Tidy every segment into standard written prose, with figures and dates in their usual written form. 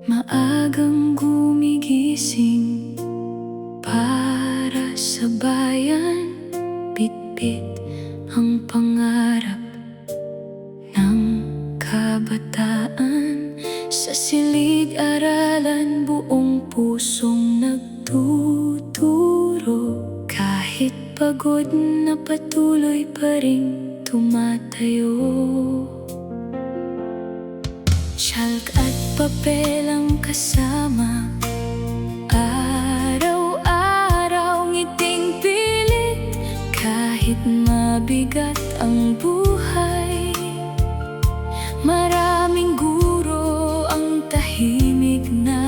Maagang gumigising para sa bayan, bitbit ang pangarap ng kabataan. Sa silid-aralan, buong pusong nagtuturo. Kahit pagod na, patuloy pa ring tumatayo. Tsalk at papel ang kasama, araw-araw ngiting pilit. Kahit mabigat ang buhay, maraming guro ang tahimik na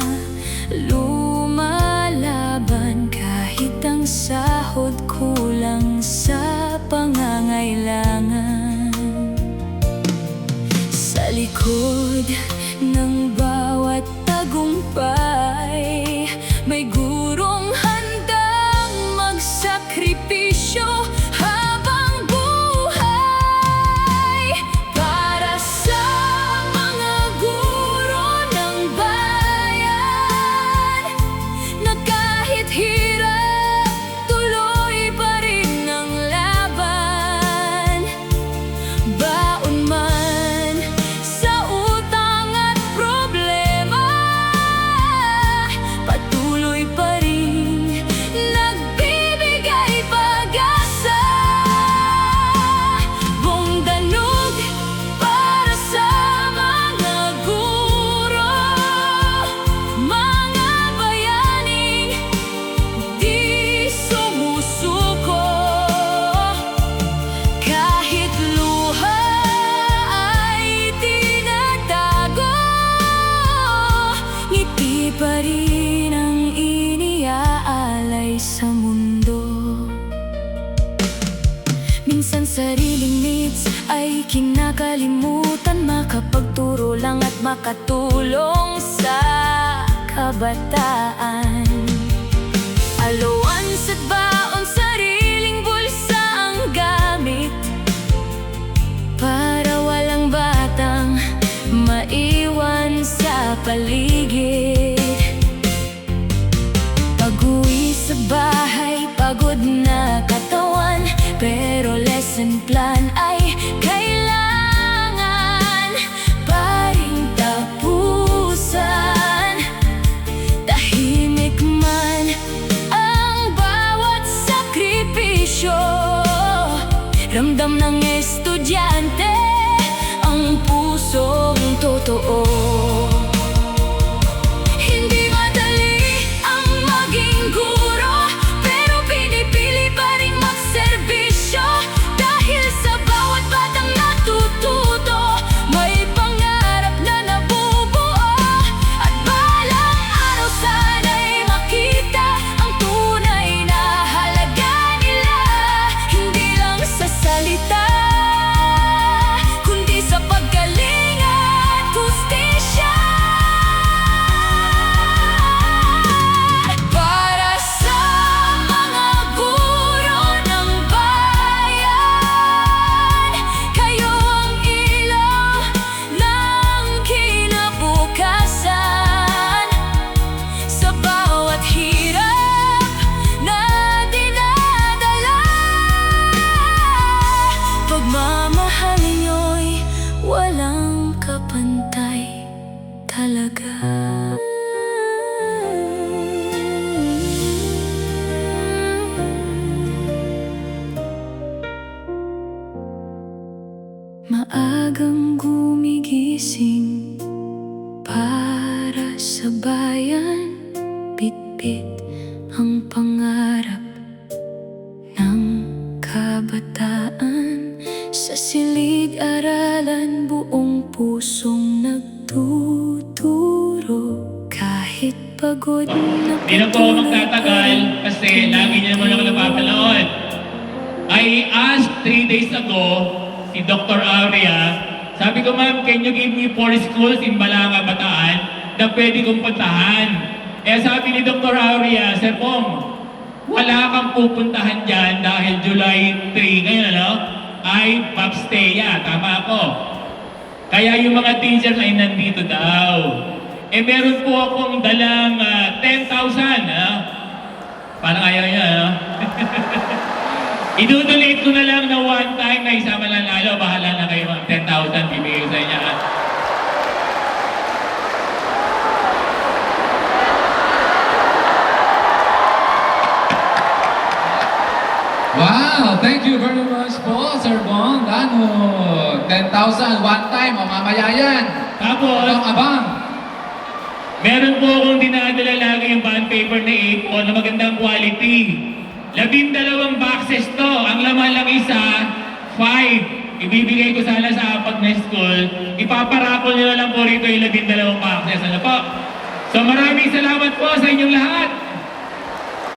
lumalaban. Kahit ang sahod kulang sa pangangailangan, sa likod ng bawat tagumpay, may gurong handang magsakripisyo habang buhay. Para sa mga guro ng bayan, na kahit hirap, tuloy pa rin ang laban. Baon man sa utang at problema, patuloy pa rin nagbibigay pag-asa. Buong danog para sa mga guro, mga bayaning di sumusuko. Kahit luha ay tinatago, ngiti pa rin ang iniaalay sa mundo. Minsan sariling needs ay kinakalimutan, makapagturo lang at makatulong sa kabataan. Allowance at baon, sariling bulsa ang gamit, para walang batang maiwan sa paligid. Pag-uwi sa bahay, pagod na katawan, pero lesson plan ay kailangan pa ring tapusan. Tahimik man ang bawat sakripisyo, ramdam ng estudyante ang pusong totoo. Hindi madali ang maging guro, pero pinipili pa rin magserbisyo. Dahil sa bawat batang natututo, may pangarap na nabubuo. At balang araw sana'y makita ang tunay na halaga nila, hindi lang sa salita, kundi sa paggaling at hustisya. Para sa mga guro ng bayan, kayo ang ilaw ng kinabukasan. Sa bawat hirap na dinadala, pagmamahal ninyo'y walang kapantay talaga. Maagang gumigising para sa bayan, bitbit ang pangarap ng kabataan. Sa silid-aralan, buong pusong nagtuturo. Kahit pagod na, Hindi na po ako magtatagal kasi lagi niyo naman ako napapanood. I asked 3 days ago si Dr. Aurea, sabi ko, ma'am, can you give me 4 schools in Balanga, Bataan na pwede kong puntahan? Eh sabi ni Dr. Aurea, Sir Pong, wala kang pupuntahan dyan dahil July 3 ngayon, ano? Ay Papsteya, tama ako. Kaya yung mga teachers ay nandito daw. Eh meron po akong dalang 10,000, ha? Parang ayaw niya, ha? Idudonate ko na lang na one time na isama na lalo. Bahala na kayo mga 10,000 bibigay ko sa inyo, ha? Wow, thank you very much po, Sir Bong. Ano, 10,000 one time, o mamaya yan. Tapos, Abang-abang. meron po akong dinadala lagi yung bond paper na A4 na magandang quality. 12 boxes to. Ang laman lang isa, 5. Ibibigay ko sana sa apat na school. Ipaparapol nyo na lang po rito yung 12 boxes. Ano po? So maraming salamat po sa inyong lahat.